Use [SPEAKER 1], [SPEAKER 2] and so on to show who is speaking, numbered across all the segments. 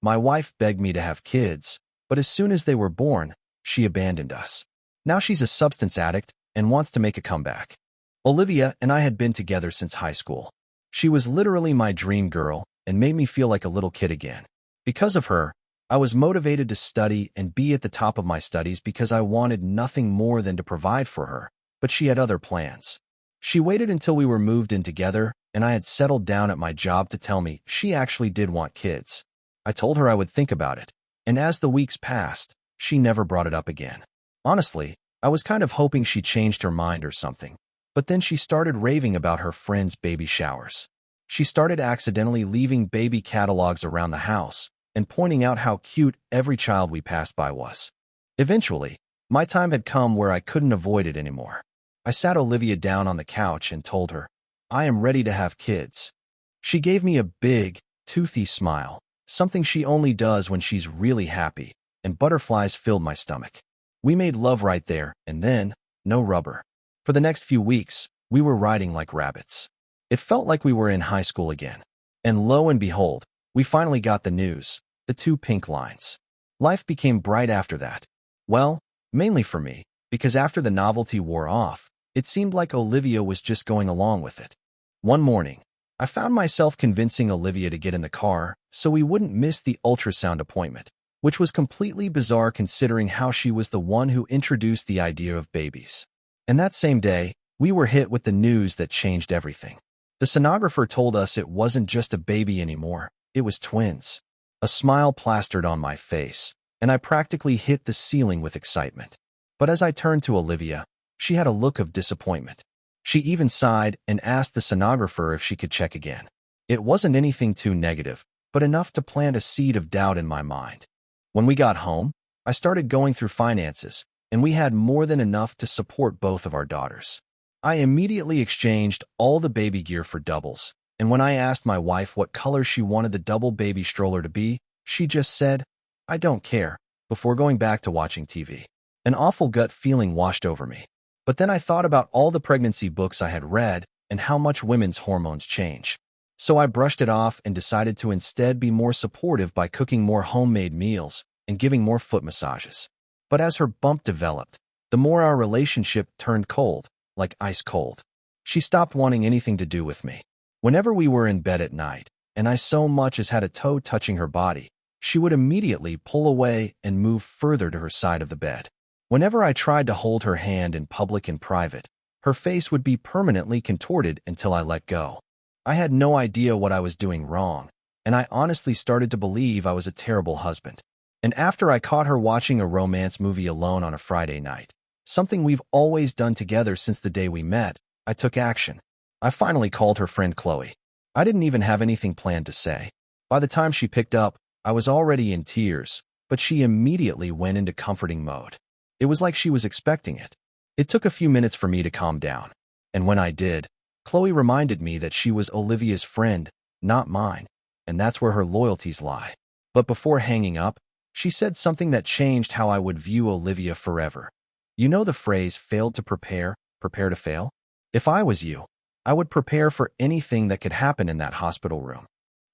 [SPEAKER 1] My wife begged me to have kids, but as soon as they were born, she abandoned us. Now she's a substance addict and wants to make a comeback. Olivia and I had been together since high school. She was literally my dream girl and made me feel like a little kid again. Because of her, I was motivated to study and be at the top of my studies because I wanted nothing more than to provide for her, but she had other plans. She waited until we were moved in together and I had settled down at my job to tell me she actually did want kids. I told her I would think about it, and as the weeks passed, she never brought it up again. Honestly, I was kind of hoping she changed her mind or something, but then she started raving about her friends' baby showers. She started accidentally leaving baby catalogs around the house and pointing out how cute every child we passed by was. Eventually, my time had come where I couldn't avoid it anymore. I sat Olivia down on the couch and told her, I am ready to have kids. She gave me a big, toothy smile, something she only does when she's really happy, and butterflies filled my stomach. We made love right there, and then, no rubber. For the next few weeks, we were riding like rabbits. It felt like we were in high school again. And lo and behold, we finally got the news, the 2 pink lines. Life became bright after that. Well, mainly for me, because after the novelty wore off, it seemed like Olivia was just going along with it. One morning, I found myself convincing Olivia to get in the car so we wouldn't miss the ultrasound appointment, which was completely bizarre considering how she was the one who introduced the idea of babies. And that same day, we were hit with the news that changed everything. The sonographer told us it wasn't just a baby anymore, it was twins. A smile plastered on my face, and I practically hit the ceiling with excitement. But as I turned to Olivia, she had a look of disappointment. She even sighed and asked the sonographer if she could check again. It wasn't anything too negative, but enough to plant a seed of doubt in my mind. When we got home, I started going through finances, and we had more than enough to support both of our daughters. I immediately exchanged all the baby gear for doubles, and when I asked my wife what color she wanted the double baby stroller to be, she just said, I don't care, before going back to watching TV. An awful gut feeling washed over me. But then I thought about all the pregnancy books I had read and how much women's hormones change. So I brushed it off and decided to instead be more supportive by cooking more homemade meals and giving more foot massages. But as her bump developed, the more our relationship turned cold, like ice cold. She stopped wanting anything to do with me. Whenever we were in bed at night, and I so much as had a toe touching her body, she would immediately pull away and move further to her side of the bed. Whenever I tried to hold her hand in public and private, her face would be permanently contorted until I let go. I had no idea what I was doing wrong, and I honestly started to believe I was a terrible husband. And after I caught her watching a romance movie alone on a Friday night, something we've always done together since the day we met, I took action. I finally called her friend Chloe. I didn't even have anything planned to say. By the time she picked up, I was already in tears, but she immediately went into comforting mode. It was like she was expecting it. It took a few minutes for me to calm down, and when I did, Chloe reminded me that she was Olivia's friend, not mine, and that's where her loyalties lie. But before hanging up, she said something that changed how I would view Olivia forever. You know the phrase, failed to prepare, prepare to fail? If I was you, I would prepare for anything that could happen in that hospital room.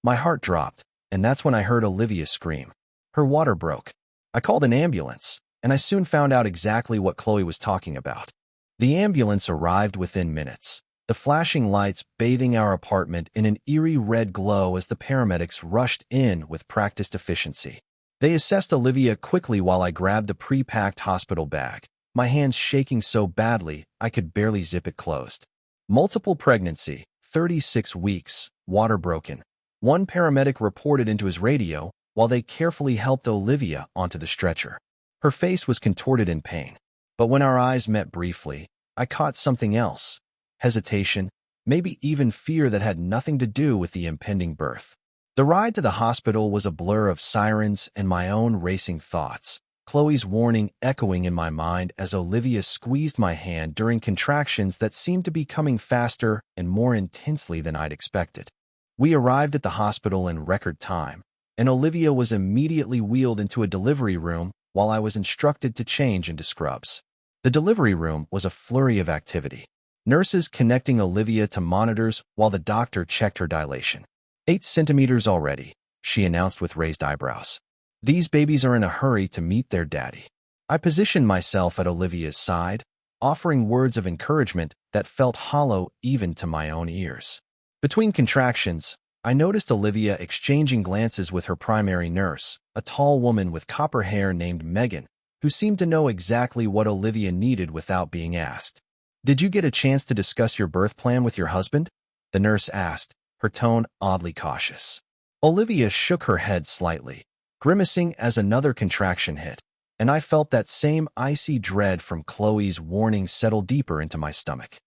[SPEAKER 1] My heart dropped, and that's when I heard Olivia scream. Her water broke. I called an ambulance, and I soon found out exactly what Chloe was talking about. The ambulance arrived within minutes, the flashing lights bathing our apartment in an eerie red glow as the paramedics rushed in with practiced efficiency. They assessed Olivia quickly while I grabbed the pre-packed hospital bag, my hands shaking so badly I could barely zip it closed. Multiple pregnancy, 36 weeks, water broken. One paramedic reported into his radio while they carefully helped Olivia onto the stretcher. Her face was contorted in pain, but when our eyes met briefly, I caught something else. Hesitation, maybe even fear that had nothing to do with the impending birth. The ride to the hospital was a blur of sirens and my own racing thoughts, Chloe's warning echoing in my mind as Olivia squeezed my hand during contractions that seemed to be coming faster and more intensely than I'd expected. We arrived at the hospital in record time, and Olivia was immediately wheeled into a delivery room while I was instructed to change into scrubs. The delivery room was a flurry of activity. Nurses connecting Olivia to monitors while the doctor checked her dilation. 8 centimeters already. she announced with raised eyebrows. These babies are in a hurry to meet their daddy. I positioned myself at Olivia's side, offering words of encouragement that felt hollow even to my own ears. Between contractions, I noticed Olivia exchanging glances with her primary nurse, a tall woman with copper hair named Megan, who seemed to know exactly what Olivia needed without being asked. "Did you get a chance to discuss your birth plan with your husband?" the nurse asked, her tone oddly cautious. Olivia shook her head slightly, grimacing as another contraction hit, and I felt that same icy dread from Chloe's warning settle deeper into my stomach.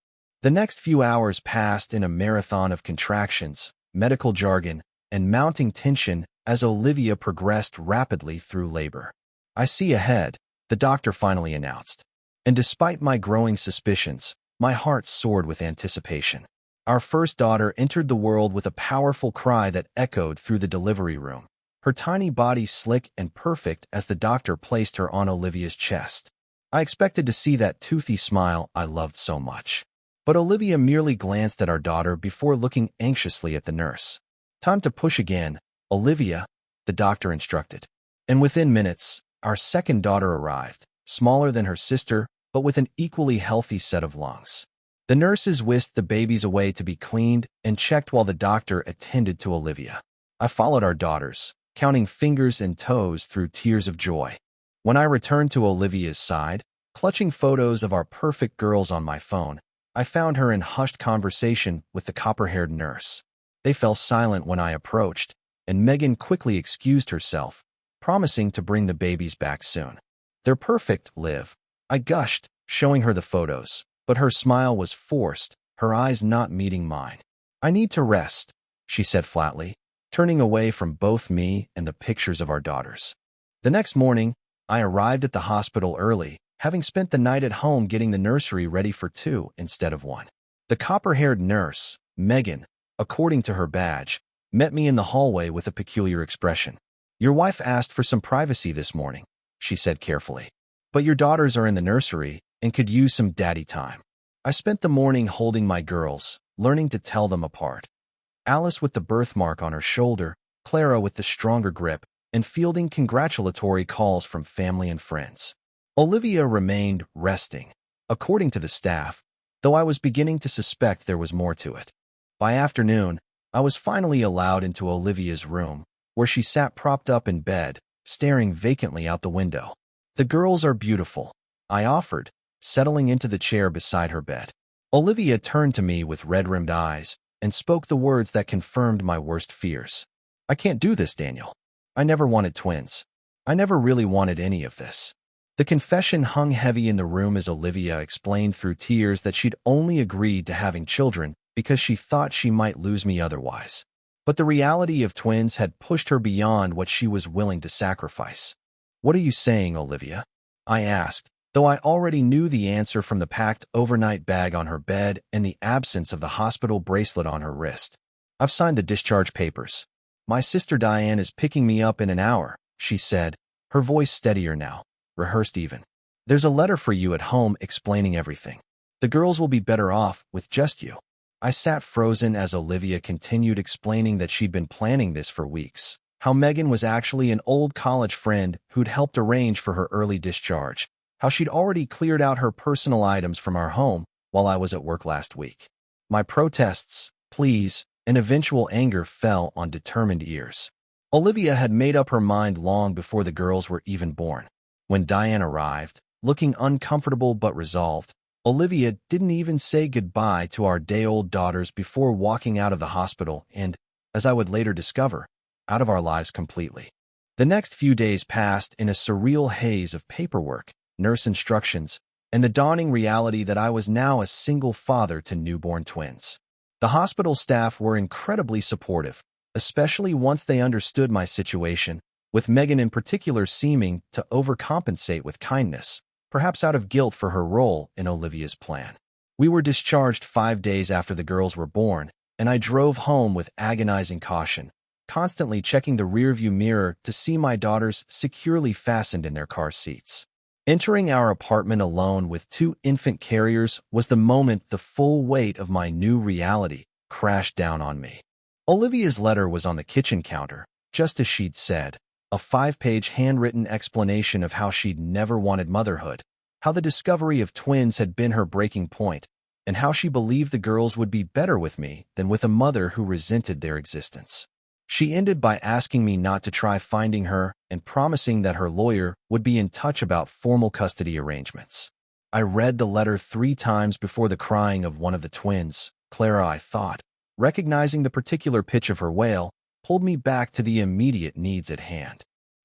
[SPEAKER 1] The next few hours passed in a marathon of contractions, medical jargon, and mounting tension as Olivia progressed rapidly through labor. "I see ahead," the doctor finally announced. And despite my growing suspicions, my heart soared with anticipation. Our first daughter entered the world with a powerful cry that echoed through the delivery room, her tiny body slick and perfect as the doctor placed her on Olivia's chest. I expected to see that toothy smile I loved so much. But Olivia merely glanced at our daughter before looking anxiously at the nurse. "Time to push again, Olivia," the doctor instructed. And within minutes, our second daughter arrived, smaller than her sister, but with an equally healthy set of lungs. The nurses whisked the babies away to be cleaned and checked while the doctor attended to Olivia. I followed our daughters, counting fingers and toes through tears of joy. When I returned to Olivia's side, clutching photos of our perfect girls on my phone, I found her in hushed conversation with the copper-haired nurse. They fell silent when I approached, and Megan quickly excused herself, promising to bring the babies back soon. "They're perfect, Liv," I gushed, showing her the photos, but her smile was forced, her eyes not meeting mine. "I need to rest," she said flatly, turning away from both me and the pictures of our daughters. The next morning, I arrived at the hospital early, having spent the night at home getting the nursery ready for 2 instead of 1. The copper-haired nurse, Megan, according to her badge, met me in the hallway with a peculiar expression. "Your wife asked for some privacy this morning," she said carefully. "But your daughters are in the nursery and could use some daddy time." I spent the morning holding my girls, learning to tell them apart. Alice with the birthmark on her shoulder, Clara with the stronger grip, and fielding congratulatory calls from family and friends. Olivia remained resting, according to the staff, though I was beginning to suspect there was more to it. By afternoon, I was finally allowed into Olivia's room, where she sat propped up in bed, staring vacantly out the window. "The girls are beautiful," I offered, settling into the chair beside her bed. Olivia turned to me with red-rimmed eyes and spoke the words that confirmed my worst fears. "I can't do this, Daniel. I never wanted twins. I never really wanted any of this." The confession hung heavy in the room as Olivia explained through tears that she'd only agreed to having children because she thought she might lose me otherwise. But the reality of twins had pushed her beyond what she was willing to sacrifice. "What are you saying, Olivia?" I asked, though I already knew the answer from the packed overnight bag on her bed and the absence of the hospital bracelet on her wrist. "I've signed the discharge papers. My sister Diane is picking me up in an hour," she said, her voice steadier now, rehearsed even. "There's a letter for you at home explaining everything. The girls will be better off with just you." I sat frozen as Olivia continued explaining that she'd been planning this for weeks, how Megan was actually an old college friend who'd helped arrange for her early discharge, how she'd already cleared out her personal items from our home while I was at work last week. My protests, pleas, and eventual anger fell on determined ears. Olivia had made up her mind long before the girls were even born. When Diane arrived, looking uncomfortable but resolved, Olivia didn't even say goodbye to our day-old daughters before walking out of the hospital and, as I would later discover, out of our lives completely. The next few days passed in a surreal haze of paperwork, nurse instructions, and the dawning reality that I was now a single father to newborn twins. The hospital staff were incredibly supportive, especially once they understood my situation, with Megan in particular seeming to overcompensate with kindness, perhaps out of guilt for her role in Olivia's plan. We were discharged 5 days after the girls were born, and I drove home with agonizing caution, constantly checking the rearview mirror to see my daughters securely fastened in their car seats. Entering our apartment alone with 2 infant carriers was the moment the full weight of my new reality crashed down on me. Olivia's letter was on the kitchen counter, just as she'd said. A 5-page handwritten explanation of how she'd never wanted motherhood, how the discovery of twins had been her breaking point, and how she believed the girls would be better with me than with a mother who resented their existence. She ended by asking me not to try finding her and promising that her lawyer would be in touch about formal custody arrangements. I read the letter 3 times before the crying of one of the twins, Clara, I thought. Recognizing the particular pitch of her wail pulled me back to the immediate needs at hand.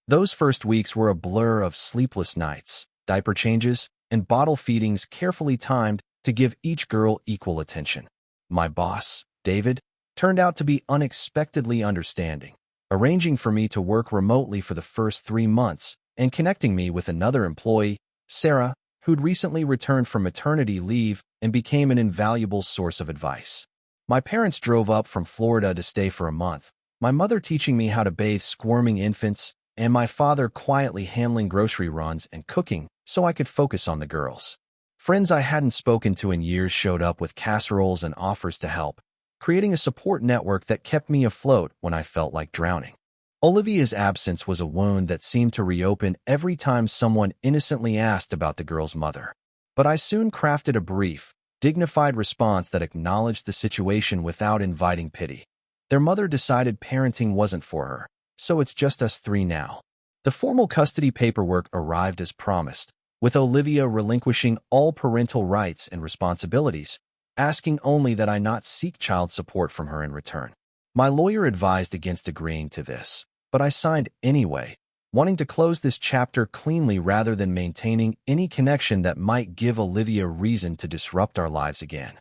[SPEAKER 1] Those first weeks were a blur of sleepless nights, diaper changes, and bottle feedings carefully timed to give each girl equal attention. My boss, David, turned out to be unexpectedly understanding, arranging for me to work remotely for the first 3 months and connecting me with another employee, Sarah, who'd recently returned from maternity leave and became an invaluable source of advice. My parents drove up from Florida to stay for a month, my mother teaching me how to bathe squirming infants, and my father quietly handling grocery runs and cooking so I could focus on the girls. Friends I hadn't spoken to in years showed up with casseroles and offers to help, creating a support network that kept me afloat when I felt like drowning. Olivia's absence was a wound that seemed to reopen every time someone innocently asked about the girl's mother. But I soon crafted a brief, dignified response that acknowledged the situation without inviting pity. Their mother decided parenting wasn't for her, so it's just us 3 now. The formal custody paperwork arrived as promised, with Olivia relinquishing all parental rights and responsibilities, asking only that I not seek child support from her in return. My lawyer advised against agreeing to this, but I signed anyway, wanting to close this chapter cleanly rather than maintaining any connection that might give Olivia reason to disrupt our lives again.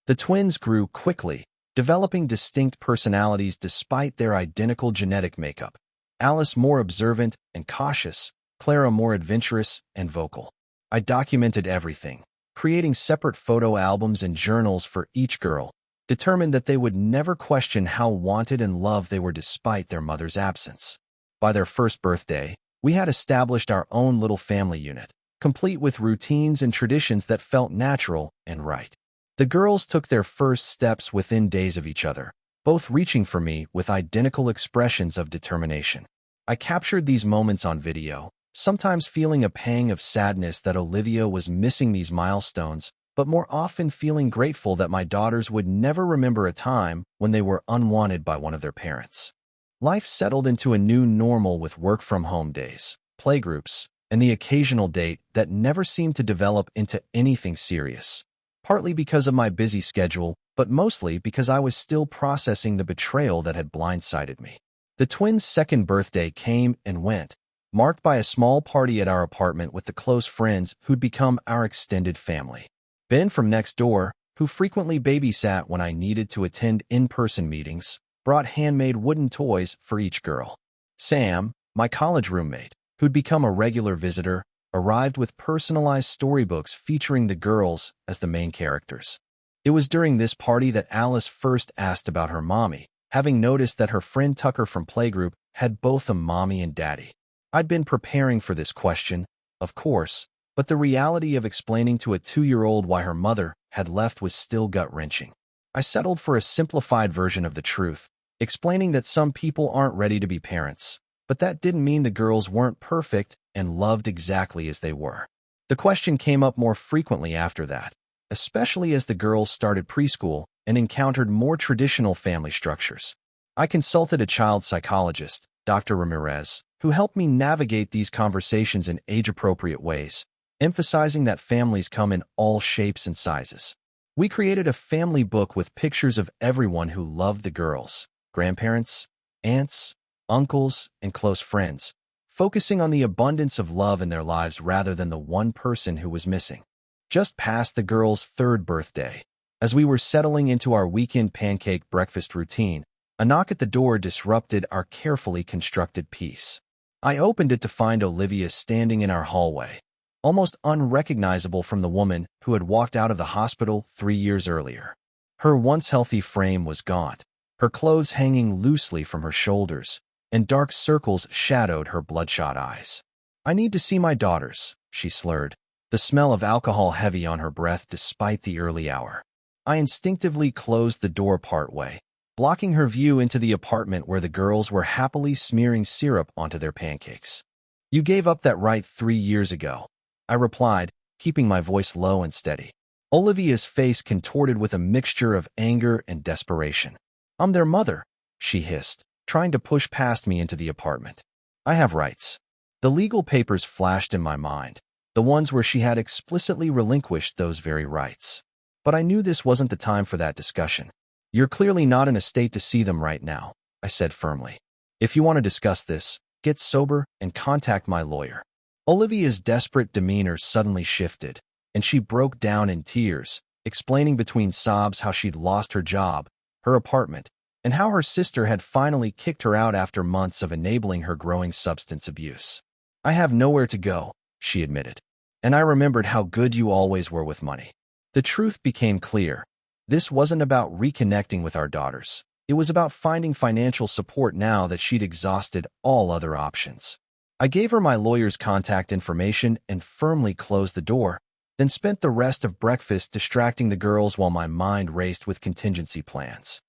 [SPEAKER 1] The twins grew quickly, developing distinct personalities despite their identical genetic makeup. Alice more observant and cautious, Clara more adventurous and vocal. I documented everything, creating separate photo albums and journals for each girl, determined that they would never question how wanted and loved they were despite their mother's absence. By their first birthday, we had established our own little family unit, complete with routines and traditions that felt natural and right. The girls took their first steps within days of each other, both reaching for me with identical expressions of determination. I captured these moments on video, sometimes feeling a pang of sadness that Olivia was missing these milestones, but more often feeling grateful that my daughters would never remember a time when they were unwanted by one of their parents. Life settled into a new normal with work-from-home days, playgroups, and the occasional date that never seemed to develop into anything serious. Partly because of my busy schedule, but mostly because I was still processing the betrayal that had blindsided me. The twins' second birthday came and went, marked by a small party at our apartment with the close friends who'd become our extended family. Ben from next door, who frequently babysat when I needed to attend in-person meetings, brought handmade wooden toys for each girl. Sam, my college roommate, who'd become a regular visitor, arrived with personalized storybooks featuring the girls as the main characters. It was during this party that Alice first asked about her mommy, having noticed that her friend Tucker from playgroup had both a mommy and daddy. I'd been preparing for this question, of course, but the reality of explaining to a 2-year-old why her mother had left was still gut-wrenching. I settled for a simplified version of the truth, explaining that some people aren't ready to be parents, but that didn't mean the girls weren't perfect and loved exactly as they were. The question came up more frequently after that, especially as the girls started preschool and encountered more traditional family structures. I consulted a child psychologist, Dr. Ramirez, who helped me navigate these conversations in age-appropriate ways, emphasizing that families come in all shapes and sizes. We created a family book with pictures of everyone who loved the girls, grandparents, aunts, uncles, and close friends, focusing on the abundance of love in their lives rather than the one person who was missing. Just past the girls' 3rd birthday, as we were settling into our weekend pancake breakfast routine, a knock at the door disrupted our carefully constructed peace. I opened it to find Olivia standing in our hallway, almost unrecognizable from the woman who had walked out of the hospital 3 years earlier. Her once healthy frame was gaunt, her clothes hanging loosely from her shoulders, and dark circles shadowed her bloodshot eyes. "I need to see my daughters," she slurred, the smell of alcohol heavy on her breath despite the early hour. I instinctively closed the door partway, blocking her view into the apartment where the girls were happily smearing syrup onto their pancakes. "You gave up that right 3 years ago," I replied, keeping my voice low and steady. Olivia's face contorted with a mixture of anger and desperation. "I'm their mother," she hissed, trying to push past me into the apartment. "I have rights." The legal papers flashed in my mind, the ones where she had explicitly relinquished those very rights. But I knew this wasn't the time for that discussion. "You're clearly not in a state to see them right now," I said firmly. "If you want to discuss this, get sober and contact my lawyer." Olivia's desperate demeanor suddenly shifted, and she broke down in tears, explaining between sobs how she'd lost her job, her apartment, and how her sister had finally kicked her out after months of enabling her growing substance abuse. "I have nowhere to go," she admitted, "and I remembered how good you always were with money." The truth became clear. This wasn't about reconnecting with our daughters. It was about finding financial support now that she'd exhausted all other options. I gave her my lawyer's contact information and firmly closed the door, then spent the rest of breakfast distracting the girls while my mind raced with contingency plans.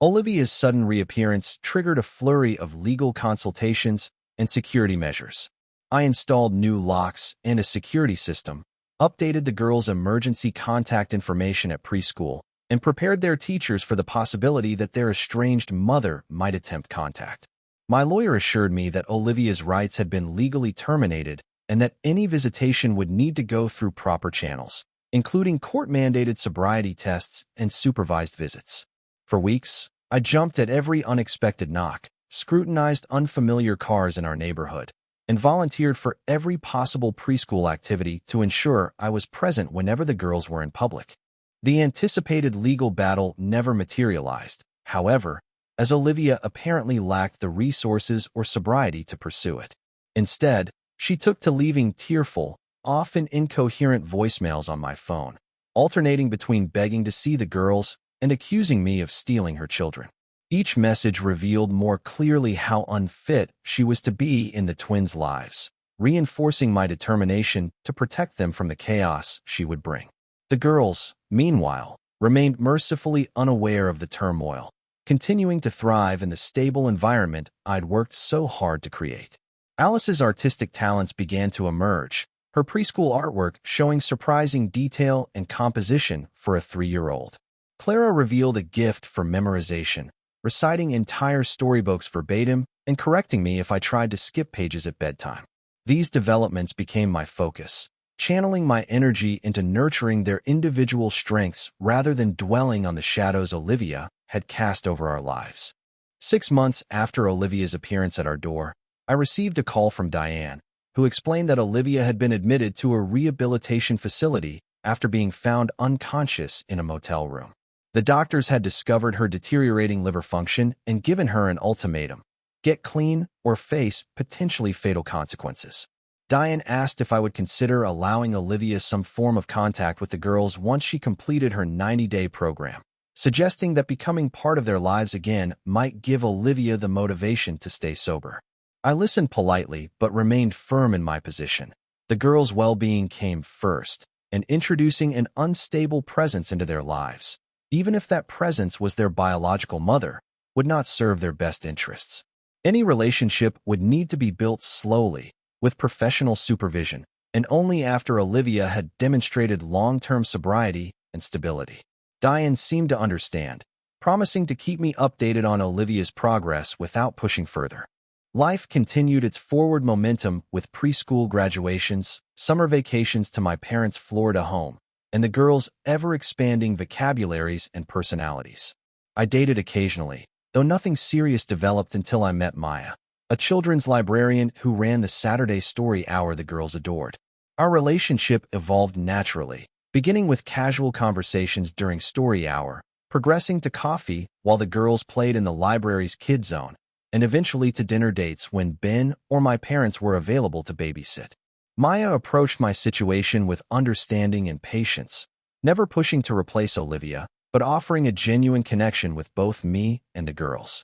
[SPEAKER 1] Olivia's sudden reappearance triggered a flurry of legal consultations and security measures. I installed new locks and a security system, updated the girls' emergency contact information at preschool, and prepared their teachers for the possibility that their estranged mother might attempt contact. My lawyer assured me that Olivia's rights had been legally terminated and that any visitation would need to go through proper channels, including court-mandated sobriety tests and supervised visits. For weeks, I jumped at every unexpected knock, scrutinized unfamiliar cars in our neighborhood, and volunteered for every possible preschool activity to ensure I was present whenever the girls were in public. The anticipated legal battle never materialized, however, as Olivia apparently lacked the resources or sobriety to pursue it. Instead, she took to leaving tearful, often incoherent voicemails on my phone, alternating between begging to see the girls and accusing me of stealing her children. Each message revealed more clearly how unfit she was to be in the twins' lives, reinforcing my determination to protect them from the chaos she would bring. The girls, meanwhile, remained mercifully unaware of the turmoil, continuing to thrive in the stable environment I'd worked so hard to create. Alice's artistic talents began to emerge, her preschool artwork showing surprising detail and composition for a 3-year-old. Clara revealed a gift for memorization, reciting entire storybooks verbatim and correcting me if I tried to skip pages at bedtime. These developments became my focus, channeling my energy into nurturing their individual strengths rather than dwelling on the shadows Olivia had cast over our lives. 6 months after Olivia's appearance at our door, I received a call from Diane, who explained that Olivia had been admitted to a rehabilitation facility after being found unconscious in a motel room. The doctors had discovered her deteriorating liver function and given her an ultimatum: get clean or face potentially fatal consequences. Diane asked if I would consider allowing Olivia some form of contact with the girls once she completed her 90-day program, suggesting that becoming part of their lives again might give Olivia the motivation to stay sober. I listened politely but remained firm in my position. The girls' well-being came first, and introducing an unstable presence into their lives, even if that presence was their biological mother, would not serve their best interests. Any relationship would need to be built slowly, with professional supervision, and only after Olivia had demonstrated long-term sobriety and stability. Diane seemed to understand, promising to keep me updated on Olivia's progress without pushing further. Life continued its forward momentum with preschool graduations, summer vacations to my parents' Florida home, and the girls' ever-expanding vocabularies and personalities. I dated occasionally, though nothing serious developed until I met Maya, a children's librarian who ran the Saturday story hour the girls adored. Our relationship evolved naturally, beginning with casual conversations during story hour, progressing to coffee while the girls played in the library's kids zone, and eventually to dinner dates when Ben or my parents were available to babysit. Maya approached my situation with understanding and patience, never pushing to replace Olivia, but offering a genuine connection with both me and the girls.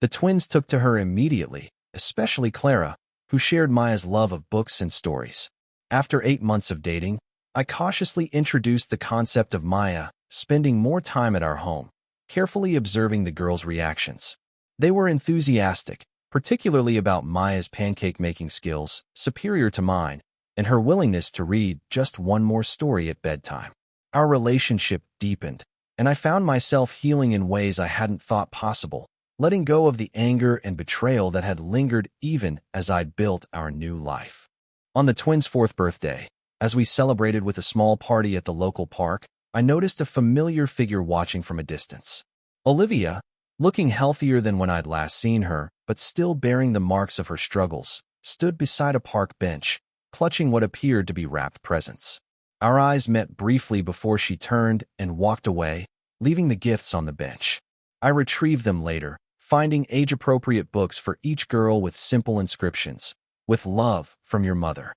[SPEAKER 1] The twins took to her immediately, especially Clara, who shared Maya's love of books and stories. After 8 months of dating, I cautiously introduced the concept of Maya spending more time at our home, carefully observing the girls' reactions. They were enthusiastic, particularly about Maya's pancake-making skills, superior to mine, and her willingness to read just one more story at bedtime. Our relationship deepened, and I found myself healing in ways I hadn't thought possible, letting go of the anger and betrayal that had lingered even as I'd built our new life. On the twins' 4th birthday, as we celebrated with a small party at the local park, I noticed a familiar figure watching from a distance. Olivia, looking healthier than when I'd last seen her, but still bearing the marks of her struggles, stood beside a park bench, clutching what appeared to be wrapped presents. Our eyes met briefly before she turned and walked away, leaving the gifts on the bench. I retrieved them later, finding age-appropriate books for each girl with simple inscriptions, "With love, from your mother."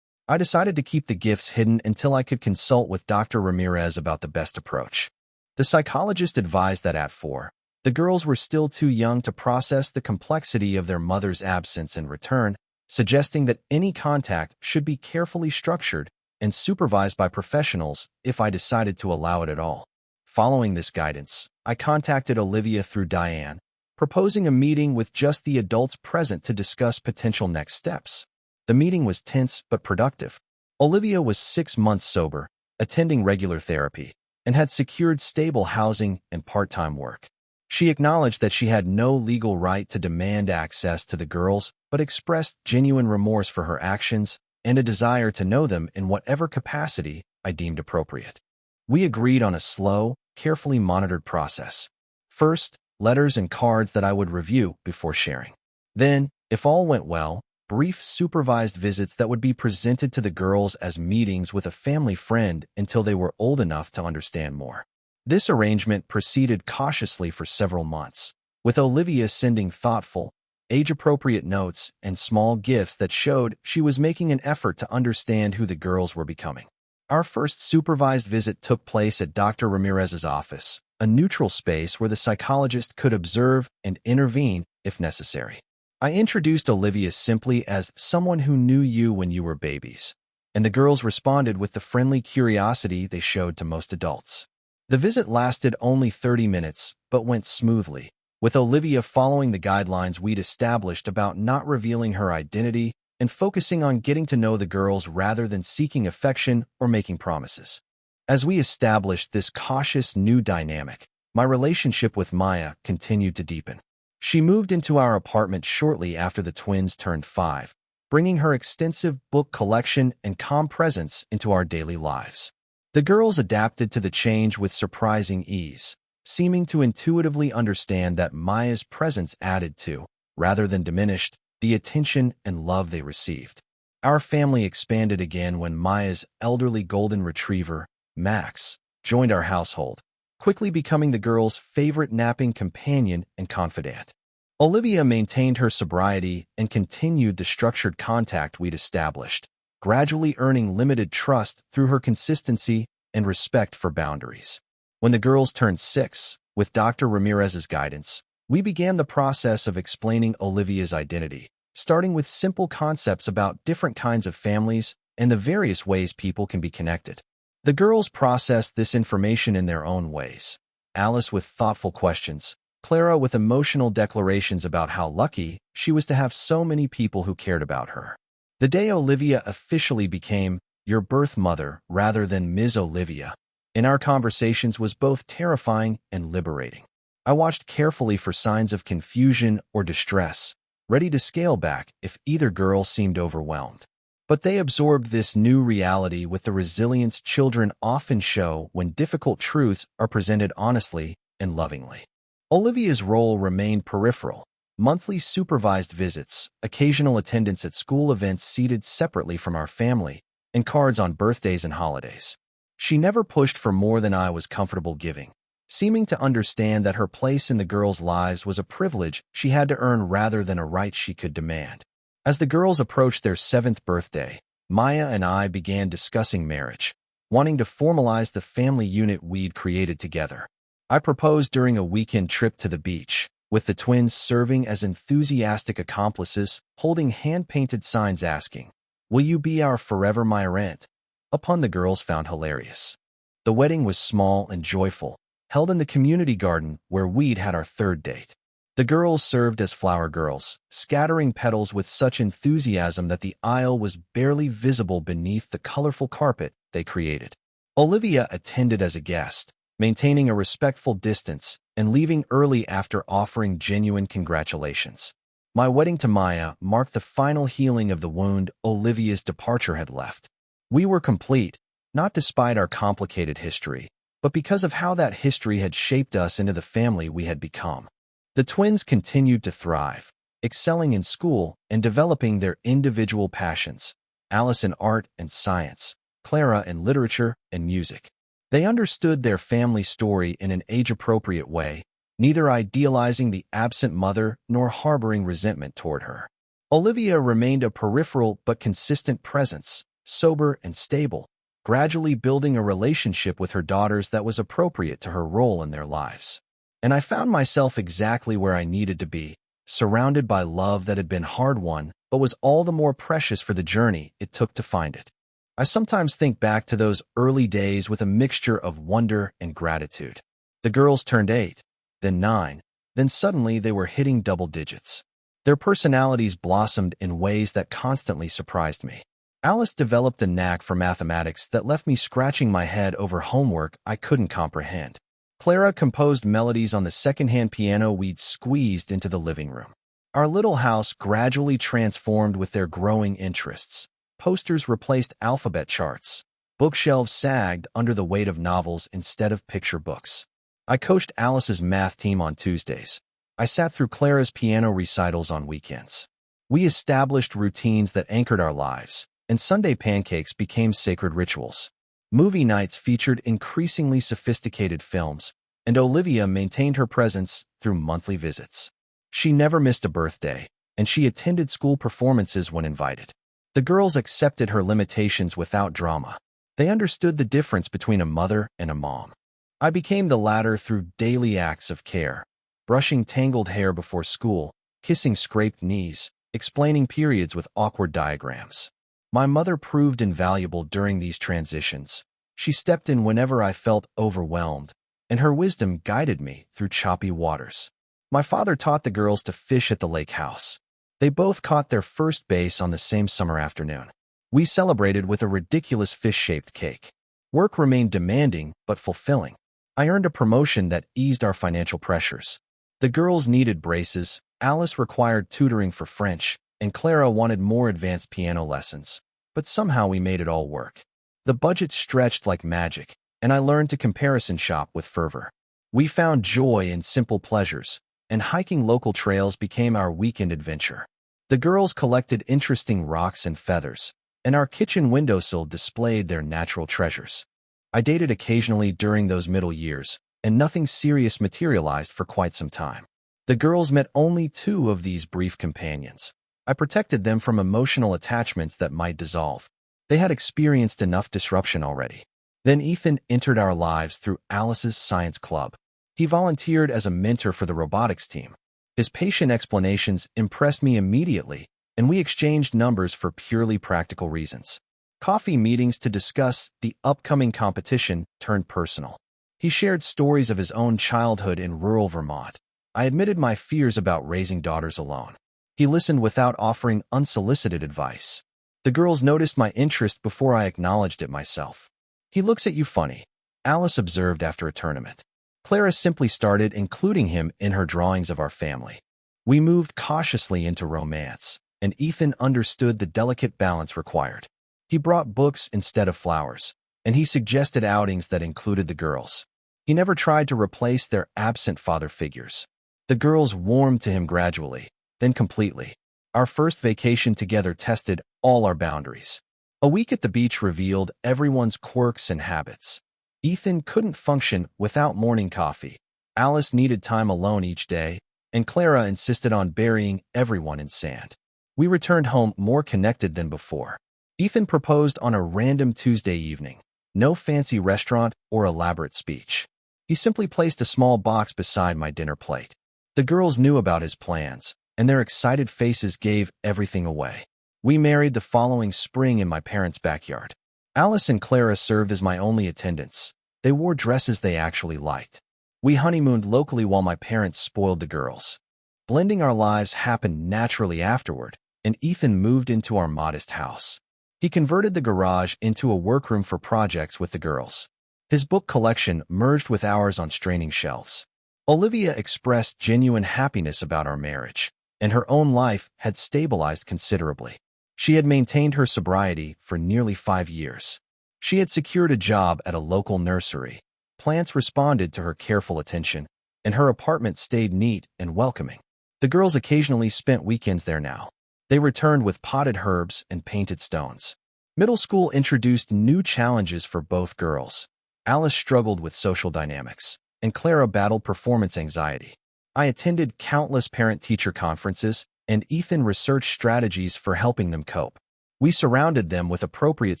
[SPEAKER 1] I decided to keep the gifts hidden until I could consult with Dr. Ramirez about the best approach. The psychologist advised that at 4, the girls were still too young to process the complexity of their mother's absence and return, suggesting that any contact should be carefully structured and supervised by professionals if I decided to allow it at all. Following this guidance, I contacted Olivia through Diane, proposing a meeting with just the adults present to discuss potential next steps. The meeting was tense but productive. Olivia was 6 months sober, attending regular therapy, and had secured stable housing and part-time work. She acknowledged that she had no legal right to demand access to the girls, but expressed genuine remorse for her actions and a desire to know them in whatever capacity I deemed appropriate. We agreed on a slow, carefully monitored process. First, letters and cards that I would review before sharing. Then, if all went well, brief supervised visits that would be presented to the girls as meetings with a family friend until they were old enough to understand more. This arrangement proceeded cautiously for several months, with Olivia sending thoughtful, age-appropriate notes and small gifts that showed she was making an effort to understand who the girls were becoming. Our first supervised visit took place at Dr. Ramirez's office, a neutral space where the psychologist could observe and intervene if necessary. I introduced Olivia simply as someone who knew you when you were babies, and the girls responded with the friendly curiosity they showed to most adults. The visit lasted only 30 minutes, but went smoothly, with Olivia following the guidelines we'd established about not revealing her identity and focusing on getting to know the girls rather than seeking affection or making promises. As we established this cautious new dynamic, my relationship with Maya continued to deepen. She moved into our apartment shortly after the twins turned 5, bringing her extensive book collection and calm presence into our daily lives. The girls adapted to the change with surprising ease, seeming to intuitively understand that Maya's presence added to, rather than diminished, the attention and love they received. Our family expanded again when Maya's elderly golden retriever, Max, joined our household, quickly becoming the girls' favorite napping companion and confidant. Olivia maintained her sobriety and continued the structured contact we'd established, gradually earning limited trust through her consistency and respect for boundaries. When the girls turned 6, with Dr. Ramirez's guidance, we began the process of explaining Olivia's identity, starting with simple concepts about different kinds of families and the various ways people can be connected. The girls processed this information in their own ways. Alice with thoughtful questions, Clara with emotional declarations about how lucky she was to have so many people who cared about her. The day Olivia officially became your birth mother rather than Ms. Olivia, in our conversations was both terrifying and liberating. I watched carefully for signs of confusion or distress, ready to scale back if either girl seemed overwhelmed. But they absorbed this new reality with the resilience children often show when difficult truths are presented honestly and lovingly. Olivia's role remained peripheral. Monthly supervised visits, occasional attendance at school events seated separately from our family, and cards on birthdays and holidays. She never pushed for more than I was comfortable giving, seeming to understand that her place in the girls' lives was a privilege she had to earn rather than a right she could demand. As the girls approached their 7th birthday, Maya and I began discussing marriage, wanting to formalize the family unit we'd created together. I proposed during a weekend trip to the beach, with the twins serving as enthusiastic accomplices, holding hand-painted signs asking, "Will you be our forever Myrant?" Upon the girls found hilarious. The wedding was small and joyful, held in the community garden where we'd had our third date. The girls served as flower girls, scattering petals with such enthusiasm that the aisle was barely visible beneath the colorful carpet they created. Olivia attended as a guest, maintaining a respectful distance and leaving early after offering genuine congratulations. My wedding to Maya marked the final healing of the wound Olivia's departure had left. We were complete, not despite our complicated history, but because of how that history had shaped us into the family we had become. The twins continued to thrive, excelling in school and developing their individual passions, Alice in art and science, Clara in literature and music. They understood their family story in an age-appropriate way, neither idealizing the absent mother nor harboring resentment toward her. Olivia remained a peripheral but consistent presence, sober and stable, gradually building a relationship with her daughters that was appropriate to her role in their lives. And I found myself exactly where I needed to be, surrounded by love that had been hard-won, but was all the more precious for the journey it took to find it. I sometimes think back to those early days with a mixture of wonder and gratitude. The girls turned 8, then 9, then suddenly they were hitting double digits. Their personalities blossomed in ways that constantly surprised me. Alice developed a knack for mathematics that left me scratching my head over homework I couldn't comprehend. Clara composed melodies on the second-hand piano we'd squeezed into the living room. Our little house gradually transformed with their growing interests. Posters replaced alphabet charts. Bookshelves sagged under the weight of novels instead of picture books. I coached Alice's math team on Tuesdays. I sat through Clara's piano recitals on weekends. We established routines that anchored our lives, and Sunday pancakes became sacred rituals. Movie nights featured increasingly sophisticated films, and Olivia maintained her presence through monthly visits. She never missed a birthday, and she attended school performances when invited. The girls accepted her limitations without drama. They understood the difference between a mother and a mom. I became the latter through daily acts of care, brushing tangled hair before school, kissing scraped knees, explaining periods with awkward diagrams. My mother proved invaluable during these transitions. She stepped in whenever I felt overwhelmed, and her wisdom guided me through choppy waters. My father taught the girls to fish at the lake house. They both caught their first bass on the same summer afternoon. We celebrated with a ridiculous fish-shaped cake. Work remained demanding but fulfilling. I earned a promotion that eased our financial pressures. The girls needed braces, Alice required tutoring for French, and Clara wanted more advanced piano lessons. But somehow we made it all work. The budget stretched like magic, and I learned to comparison shop with fervor. We found joy in simple pleasures, and hiking local trails became our weekend adventure. The girls collected interesting rocks and feathers, and our kitchen windowsill displayed their natural treasures. I dated occasionally during those middle years, and nothing serious materialized for quite some time. The girls met only 2 of these brief companions. I protected them from emotional attachments that might dissolve. They had experienced enough disruption already. Then Ethan entered our lives through Alice's science club. He volunteered as a mentor for the robotics team. His patient explanations impressed me immediately, and we exchanged numbers for purely practical reasons. Coffee meetings to discuss the upcoming competition turned personal. He shared stories of his own childhood in rural Vermont. I admitted my fears about raising daughters alone. He listened without offering unsolicited advice. The girls noticed my interest before I acknowledged it myself. "He looks at you funny," Alice observed after a tournament. Clara simply started including him in her drawings of our family. We moved cautiously into romance, and Ethan understood the delicate balance required. He brought books instead of flowers, and he suggested outings that included the girls. He never tried to replace their absent father figures. The girls warmed to him gradually, then completely. Our first vacation together tested all our boundaries. A week at the beach revealed everyone's quirks and habits. Ethan couldn't function without morning coffee. Alice needed time alone each day, and Clara insisted on burying everyone in sand. We returned home more connected than before. Ethan proposed on a random Tuesday evening. No fancy restaurant or elaborate speech. He simply placed a small box beside my dinner plate. The girls knew about his plans, and their excited faces gave everything away. We married the following spring in my parents' backyard. Alice and Clara served as my only attendants. They wore dresses they actually liked. We honeymooned locally while my parents spoiled the girls. Blending our lives happened naturally afterward, and Ethan moved into our modest house. He converted the garage into a workroom for projects with the girls. His book collection merged with ours on straining shelves. Olivia expressed genuine happiness about our marriage, and her own life had stabilized considerably. She had maintained her sobriety for nearly 5 years. She had secured a job at a local nursery. Plants responded to her careful attention, and her apartment stayed neat and welcoming. The girls occasionally spent weekends there now. They returned with potted herbs and painted stones. Middle school introduced new challenges for both girls. Alice struggled with social dynamics, and Clara battled performance anxiety. I attended countless parent-teacher conferences, and Ethan researched strategies for helping them cope. We surrounded them with appropriate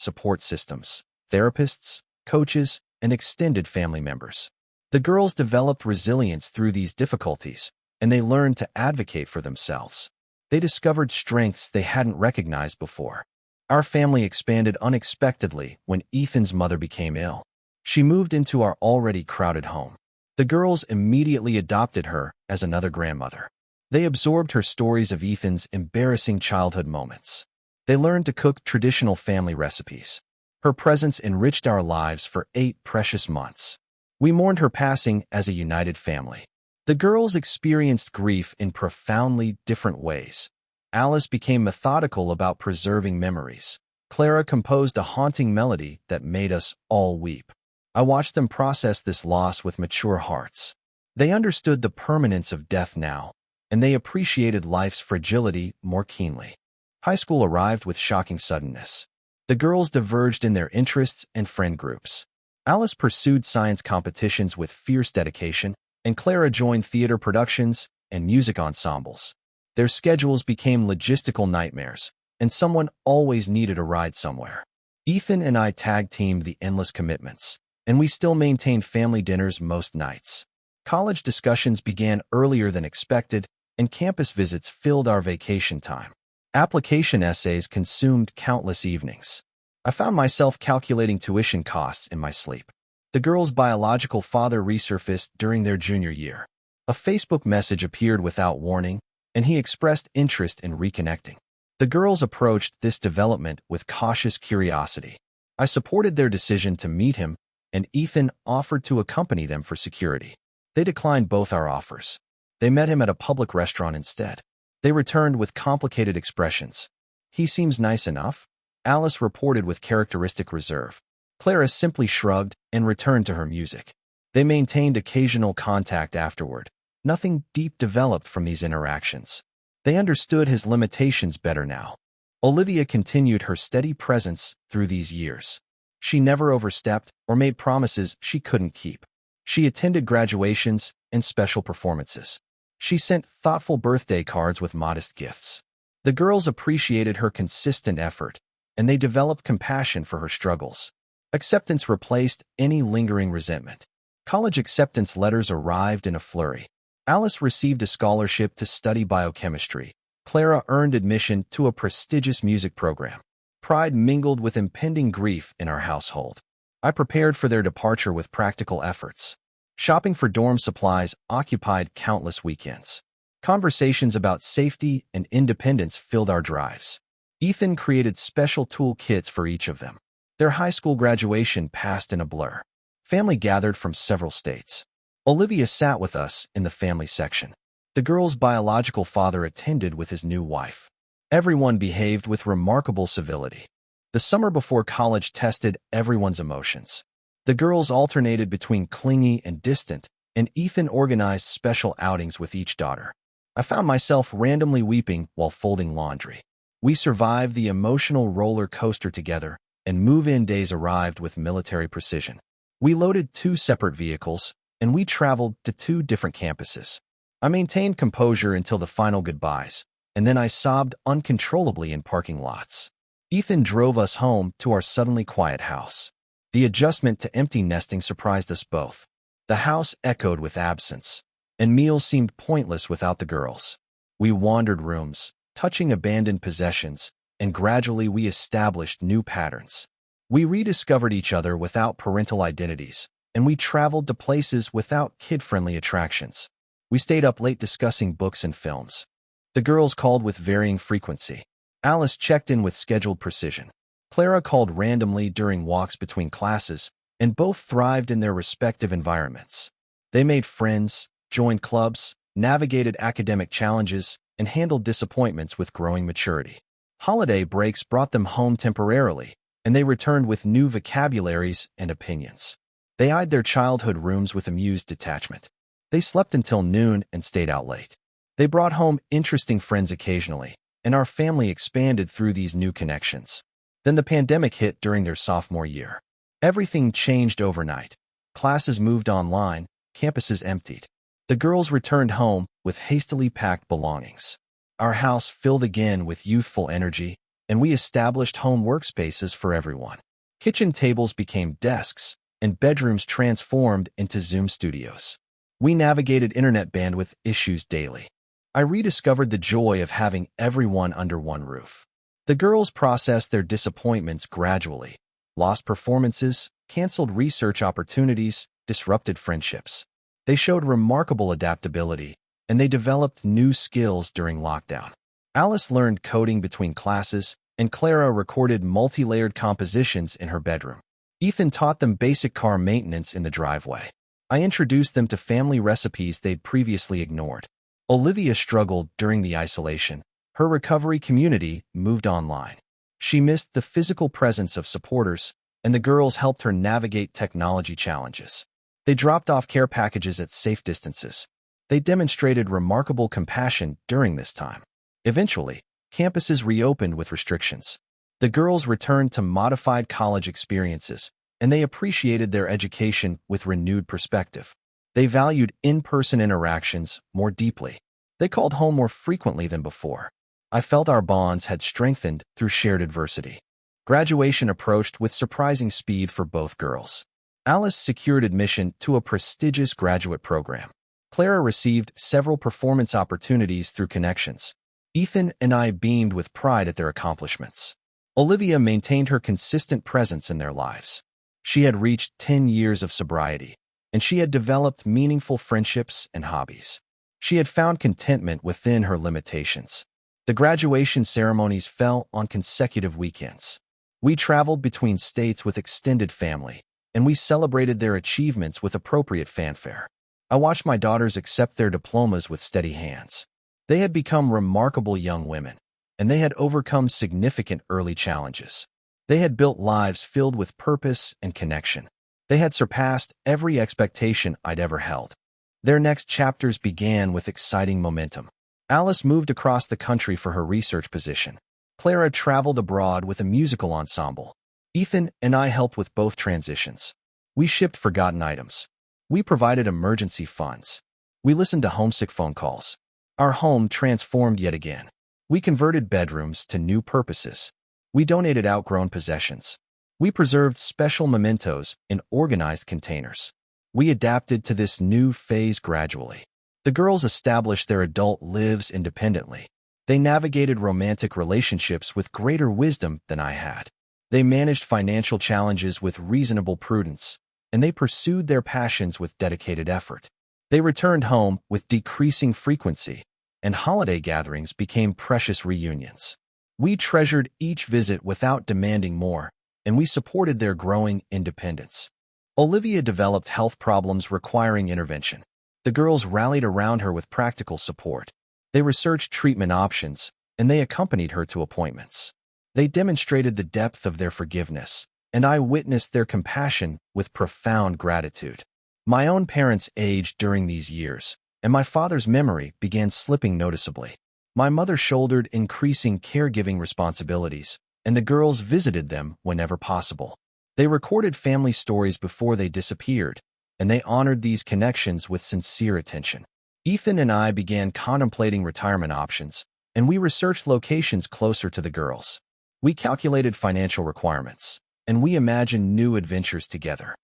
[SPEAKER 1] support systems, therapists, coaches, and extended family members. The girls developed resilience through these difficulties, and they learned to advocate for themselves. They discovered strengths they hadn't recognized before. Our family expanded unexpectedly when Ethan's mother became ill. She moved into our already crowded home. The girls immediately adopted her as another grandmother. They absorbed her stories of Ethan's embarrassing childhood moments. They learned to cook traditional family recipes. Her presence enriched our lives for 8 precious months. We mourned her passing as a united family. The girls experienced grief in profoundly different ways. Alice became methodical about preserving memories. Clara composed a haunting melody that made us all weep. I watched them process this loss with mature hearts. They understood the permanence of death now, and they appreciated life's fragility more keenly. High school arrived with shocking suddenness. The girls diverged in their interests and friend groups. Alice pursued science competitions with fierce dedication, and Clara joined theater productions and music ensembles. Their schedules became logistical nightmares, and someone always needed a ride somewhere. Ethan and I tag-teamed the endless commitments, and we still maintained family dinners most nights. College discussions began earlier than expected, and campus visits filled our vacation time. Application essays consumed countless evenings. I found myself calculating tuition costs in my sleep. The girls' biological father resurfaced during their junior year. A Facebook message appeared without warning, and he expressed interest in reconnecting. The girls approached this development with cautious curiosity. I supported their decision to meet him, and Ethan offered to accompany them for security. They declined both our offers. They met him at a public restaurant instead. They returned with complicated expressions. "He seems nice enough," Alice reported with characteristic reserve. Clara simply shrugged and returned to her music. They maintained occasional contact afterward. Nothing deep developed from these interactions. They understood his limitations better now. Olivia continued her steady presence through these years. She never overstepped or made promises she couldn't keep. She attended graduations and special performances. She sent thoughtful birthday cards with modest gifts. The girls appreciated her consistent effort, and they developed compassion for her struggles. Acceptance replaced any lingering resentment. College acceptance letters arrived in a flurry. Alice received a scholarship to study biochemistry. Clara earned admission to a prestigious music program. Pride mingled with impending grief in our household. I prepared for their departure with practical efforts. Shopping for dorm supplies occupied countless weekends. Conversations about safety and independence filled our drives. Ethan created special tool kits for each of them. Their high school graduation passed in a blur. Family gathered from several states. Olivia sat with us in the family section. The girl's biological father attended with his new wife. Everyone behaved with remarkable civility. The summer before college tested everyone's emotions. The girls alternated between clingy and distant, and Ethan organized special outings with each daughter. I found myself randomly weeping while folding laundry. We survived the emotional roller coaster together, and move-in days arrived with military precision. We loaded 2 separate vehicles, and we traveled to 2 different campuses. I maintained composure until the final goodbyes, and then I sobbed uncontrollably in parking lots. Ethan drove us home to our suddenly quiet house. The adjustment to empty nesting surprised us both. The house echoed with absence, and meals seemed pointless without the girls. We wandered rooms, touching abandoned possessions, and gradually we established new patterns. We rediscovered each other without parental identities, and we traveled to places without kid-friendly attractions. We stayed up late discussing books and films. The girls called with varying frequency. Alice checked in with scheduled precision. Clara called randomly during walks between classes, and both thrived in their respective environments. They made friends, joined clubs, navigated academic challenges, and handled disappointments with growing maturity. Holiday breaks brought them home temporarily, and they returned with new vocabularies and opinions. They eyed their childhood rooms with amused detachment. They slept until noon and stayed out late. They brought home interesting friends occasionally, and our family expanded through these new connections. Then the pandemic hit during their sophomore year. Everything changed overnight. Classes moved online, campuses emptied. The girls returned home with hastily packed belongings. Our house filled again with youthful energy, and we established home workspaces for everyone. Kitchen tables became desks, and bedrooms transformed into Zoom studios. We navigated internet bandwidth issues daily. I rediscovered the joy of having everyone under one roof. The girls processed their disappointments gradually, lost performances, canceled research opportunities, disrupted friendships. They showed remarkable adaptability, and they developed new skills during lockdown. Alice learned coding between classes, and Clara recorded multi-layered compositions in her bedroom. Ethan taught them basic car maintenance in the driveway. I introduced them to family recipes they'd previously ignored. Olivia struggled during the isolation. Her recovery community moved online. She missed the physical presence of supporters, and the girls helped her navigate technology challenges. They dropped off care packages at safe distances. They demonstrated remarkable compassion during this time. Eventually, campuses reopened with restrictions. The girls returned to modified college experiences, and they appreciated their education with renewed perspective. They valued in-person interactions more deeply. They called home more frequently than before. I felt our bonds had strengthened through shared adversity. Graduation approached with surprising speed for both girls. Alice secured admission to a prestigious graduate program. Clara received several performance opportunities through connections. Ethan and I beamed with pride at their accomplishments. Olivia maintained her consistent presence in their lives. She had reached 10 years of sobriety, and she had developed meaningful friendships and hobbies. She had found contentment within her limitations. The graduation ceremonies fell on consecutive weekends. We traveled between states with extended family, and we celebrated their achievements with appropriate fanfare. I watched my daughters accept their diplomas with steady hands. They had become remarkable young women, and they had overcome significant early challenges. They had built lives filled with purpose and connection. They had surpassed every expectation I'd ever held. Their next chapters began with exciting momentum. Alice moved across the country for her research position. Clara traveled abroad with a musical ensemble. Ethan and I helped with both transitions. We shipped forgotten items. We provided emergency funds. We listened to homesick phone calls. Our home transformed yet again. We converted bedrooms to new purposes. We donated outgrown possessions. We preserved special mementos in organized containers. We adapted to this new phase gradually. The girls established their adult lives independently. They navigated romantic relationships with greater wisdom than I had. They managed financial challenges with reasonable prudence, and they pursued their passions with dedicated effort. They returned home with decreasing frequency, and holiday gatherings became precious reunions. We treasured each visit without demanding more, and we supported their growing independence. Olivia developed health problems requiring intervention. The girls rallied around her with practical support. They researched treatment options, and they accompanied her to appointments. They demonstrated the depth of their forgiveness, and I witnessed their compassion with profound gratitude. My own parents aged during these years, and my father's memory began slipping noticeably. My mother shouldered increasing caregiving responsibilities, and the girls visited them whenever possible. They recorded family stories before they disappeared, and they honored these connections with sincere attention. Ethan and I began contemplating retirement options, and we researched locations closer to the girls. We calculated financial requirements, and we imagined new adventures together.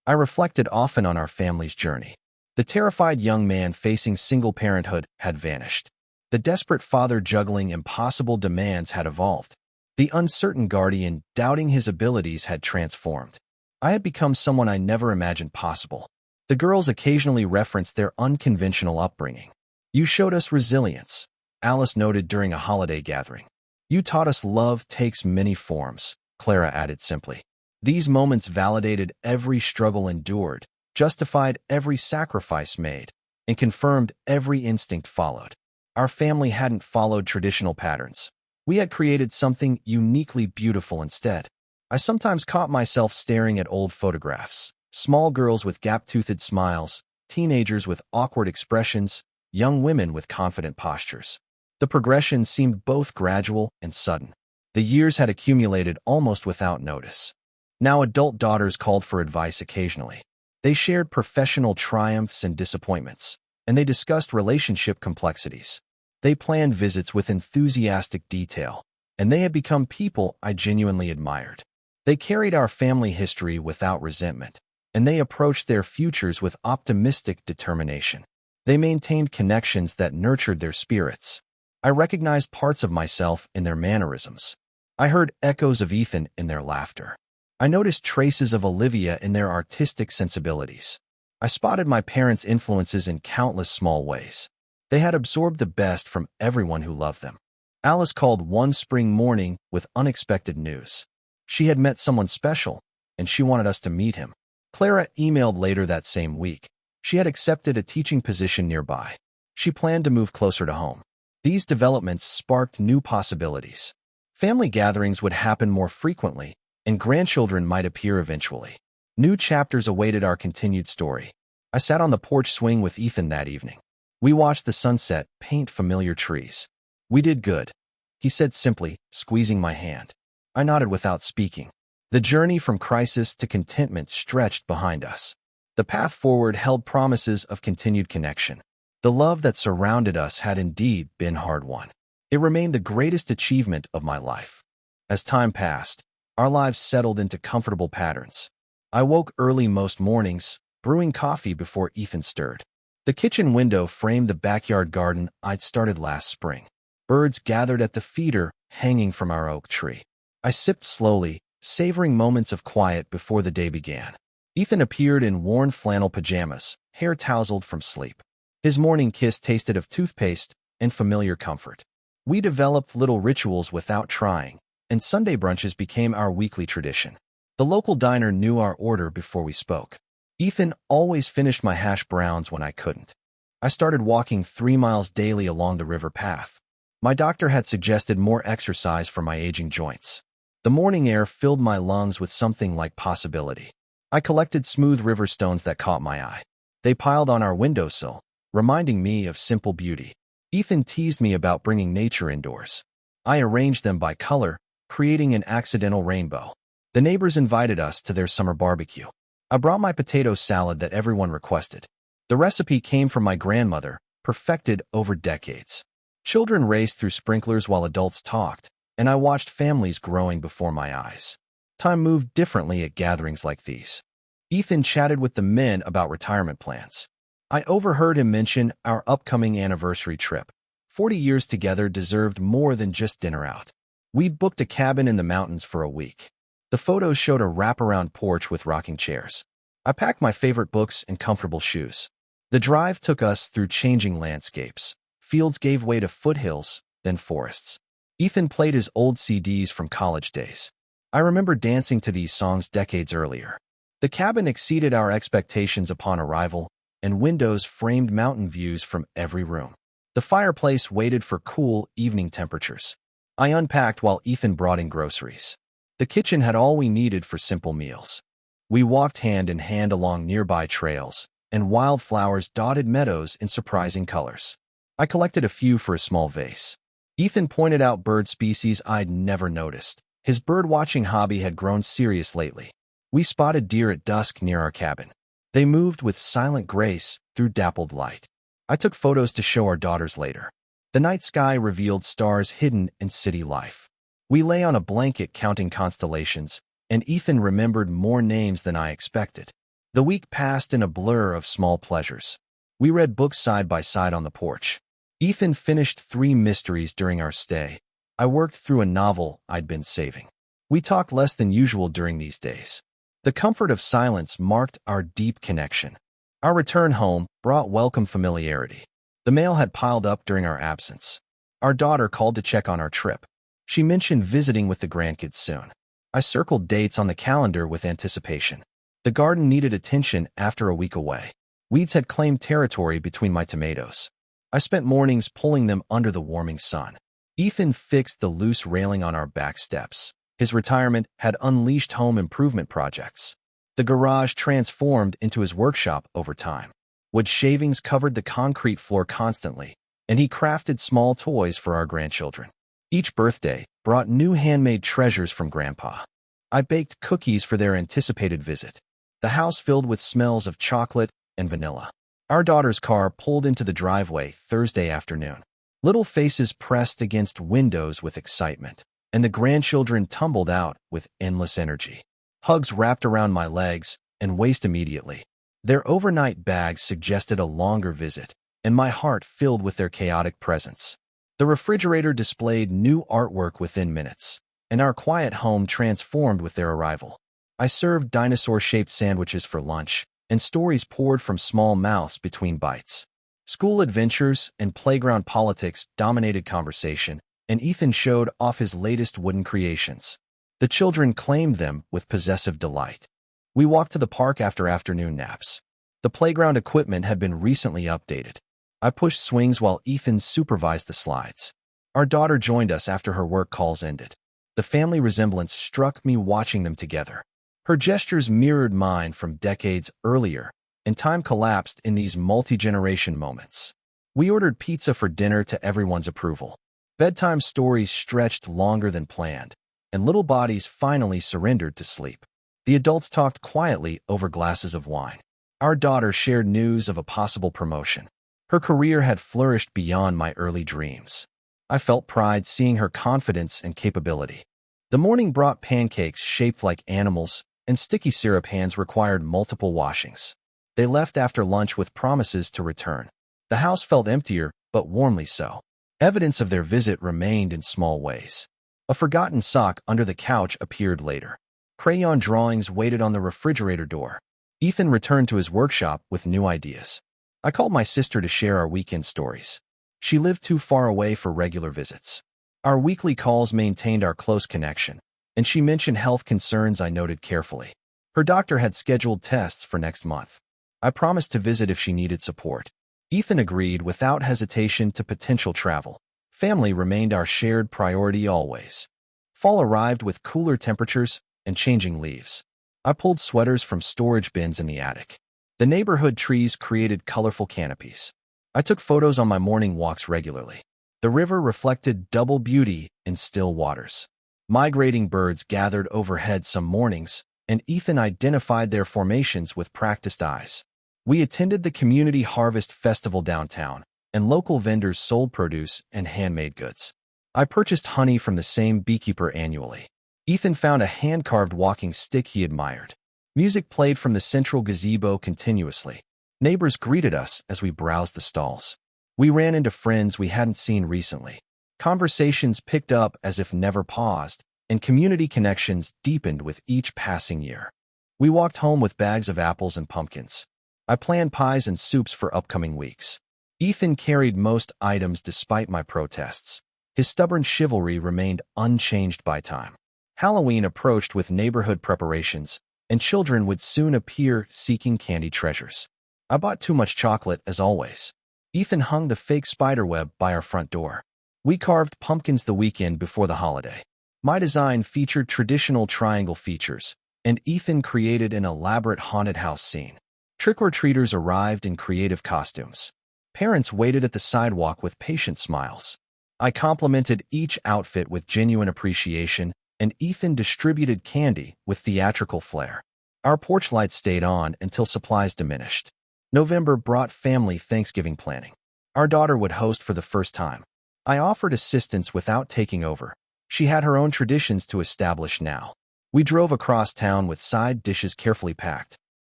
[SPEAKER 1] I reflected often on our family's journey. The terrified young man facing single parenthood had vanished. The desperate father juggling impossible demands had evolved. The uncertain guardian doubting his abilities had transformed. I had become someone I never imagined possible. The girls occasionally referenced their unconventional upbringing. You showed us resilience, Alice noted during a holiday gathering. You taught us love takes many forms, Clara added simply. These moments validated every struggle endured, justified every sacrifice made, and confirmed every instinct followed. Our family hadn't followed traditional patterns. We had created something uniquely beautiful instead. I sometimes caught myself staring at old photographs. Small girls with gap-toothed smiles, teenagers with awkward expressions, young women with confident postures. The progression seemed both gradual and sudden. The years had accumulated almost without notice. Now adult daughters called for advice occasionally. They shared professional triumphs and disappointments, and they discussed relationship complexities. They planned visits with enthusiastic detail, and they had become people I genuinely admired. They carried our family history without resentment, and they approached their futures with optimistic determination. They maintained connections that nurtured their spirits. I recognized parts of myself in their mannerisms. I heard echoes of Ethan in their laughter. I noticed traces of Olivia in their artistic sensibilities. I spotted my parents' influences in countless small ways. They had absorbed the best from everyone who loved them. Alice called one spring morning with unexpected news. She had met someone special, and she wanted us to meet him. Clara emailed later that same week. She had accepted a teaching position nearby. She planned to move closer to home. These developments sparked new possibilities. Family gatherings would happen more frequently, and grandchildren might appear eventually. New chapters awaited our continued story. I sat on the porch swing with Ethan that evening. We watched the sunset paint familiar trees. We did good, he said simply, squeezing my hand. I nodded without speaking. The journey from crisis to contentment stretched behind us. The path forward held promises of continued connection. The love that surrounded us had indeed been hard-won. It remained the greatest achievement of my life. As time passed, our lives settled into comfortable patterns. I woke early most mornings, brewing coffee before Ethan stirred. The kitchen window framed the backyard garden I'd started last spring. Birds gathered at the feeder hanging from our oak tree. I sipped slowly, savoring moments of quiet before the day began. Ethan appeared in worn flannel pajamas, hair tousled from sleep. His morning kiss tasted of toothpaste and familiar comfort. We developed little rituals without trying, and Sunday brunches became our weekly tradition. The local diner knew our order before we spoke. Ethan always finished my hash browns when I couldn't. I started walking 3 miles daily along the river path. My doctor had suggested more exercise for my aging joints. The morning air filled my lungs with something like possibility. I collected smooth river stones that caught my eye. They piled on our windowsill, reminding me of simple beauty. Ethan teased me about bringing nature indoors. I arranged them by color, creating an accidental rainbow. The neighbors invited us to their summer barbecue. I brought my potato salad that everyone requested. The recipe came from my grandmother, perfected over decades. Children raced through sprinklers while adults talked, and I watched families growing before my eyes. Time moved differently at gatherings like these. Ethan chatted with the men about retirement plans. I overheard him mention our upcoming anniversary trip. 40 years together deserved more than just dinner out. We'd booked a cabin in the mountains for a week. The photos showed a wraparound porch with rocking chairs. I packed my favorite books and comfortable shoes. The drive took us through changing landscapes. Fields gave way to foothills, then forests. Ethan played his old CDs from college days. I remember dancing to these songs decades earlier. The cabin exceeded our expectations upon arrival, and windows framed mountain views from every room. The fireplace waited for cool evening temperatures. I unpacked while Ethan brought in groceries. The kitchen had all we needed for simple meals. We walked hand in hand along nearby trails, and wildflowers dotted meadows in surprising colors. I collected a few for a small vase. Ethan pointed out bird species I'd never noticed. His bird-watching hobby had grown serious lately. We spotted deer at dusk near our cabin. They moved with silent grace through dappled light. I took photos to show our daughters later. The night sky revealed stars hidden in city life. We lay on a blanket counting constellations, and Ethan remembered more names than I expected. The week passed in a blur of small pleasures. We read books side by side on the porch. Ethan finished 3 mysteries during our stay. I worked through a novel I'd been saving. We talked less than usual during these days. The comfort of silence marked our deep connection. Our return home brought welcome familiarity. The mail had piled up during our absence. Our daughter called to check on our trip. She mentioned visiting with the grandkids soon. I circled dates on the calendar with anticipation. The garden needed attention after a week away. Weeds had claimed territory between my tomatoes. I spent mornings pulling them under the warming sun. Ethan fixed the loose railing on our back steps. His retirement had unleashed home improvement projects. The garage transformed into his workshop over time. Wood shavings covered the concrete floor constantly, and he crafted small toys for our grandchildren. Each birthday brought new handmade treasures from Grandpa. I baked cookies for their anticipated visit. The house filled with smells of chocolate and vanilla. Our daughter's car pulled into the driveway Thursday afternoon. Little faces pressed against windows with excitement, and the grandchildren tumbled out with endless energy. Hugs wrapped around my legs and waist immediately. Their overnight bags suggested a longer visit, and my heart filled with their chaotic presence. The refrigerator displayed new artwork within minutes, and our quiet home transformed with their arrival. I served dinosaur-shaped sandwiches for lunch, and stories poured from small mouths between bites. School adventures and playground politics dominated conversation, and Ethan showed off his latest wooden creations. The children claimed them with possessive delight. We walked to the park after afternoon naps. The playground equipment had been recently updated. I pushed swings while Ethan supervised the slides. Our daughter joined us after her work calls ended. The family resemblance struck me watching them together. Her gestures mirrored mine from decades earlier, and time collapsed in these multi-generation moments. We ordered pizza for dinner to everyone's approval. Bedtime stories stretched longer than planned, and little bodies finally surrendered to sleep. The adults talked quietly over glasses of wine. Our daughter shared news of a possible promotion. Her career had flourished beyond my early dreams. I felt pride seeing her confidence and capability. The morning brought pancakes shaped like animals, and sticky syrup hands required multiple washings. They left after lunch with promises to return. The house felt emptier, but warmly so. Evidence of their visit remained in small ways. A forgotten sock under the couch appeared later. Crayon drawings waited on the refrigerator door. Ethan returned to his workshop with new ideas. I called my sister to share our weekend stories. She lived too far away for regular visits. Our weekly calls maintained our close connection, and she mentioned health concerns I noted carefully. Her doctor had scheduled tests for next month. I promised to visit if she needed support. Ethan agreed without hesitation to potential travel. Family remained our shared priority always. Fall arrived with cooler temperatures and changing leaves. I pulled sweaters from storage bins in the attic. The neighborhood trees created colorful canopies. I took photos on my morning walks regularly. The river reflected double beauty in still waters. Migrating birds gathered overhead some mornings, and Ethan identified their formations with practiced eyes. We attended the community harvest festival downtown, and local vendors sold produce and handmade goods. I purchased honey from the same beekeeper annually. Ethan found a hand-carved walking stick he admired. Music played from the central gazebo continuously. Neighbors greeted us as we browsed the stalls. We ran into friends we hadn't seen recently. Conversations picked up as if never paused, and community connections deepened with each passing year. We walked home with bags of apples and pumpkins. I planned pies and soups for upcoming weeks. Ethan carried most items despite my protests. His stubborn chivalry remained unchanged by time. Halloween approached with neighborhood preparations, and children would soon appear seeking candy treasures. I bought too much chocolate, as always. Ethan hung the fake spiderweb by our front door. We carved pumpkins the weekend before the holiday. My design featured traditional triangle features, and Ethan created an elaborate haunted house scene. Trick-or-treaters arrived in creative costumes. Parents waited at the sidewalk with patient smiles. I complimented each outfit with genuine appreciation, and Ethan distributed candy with theatrical flair. Our porch lights stayed on until supplies diminished. November brought family Thanksgiving planning. Our daughter would host for the first time. I offered assistance without taking over. She had her own traditions to establish now. We drove across town with side dishes carefully packed.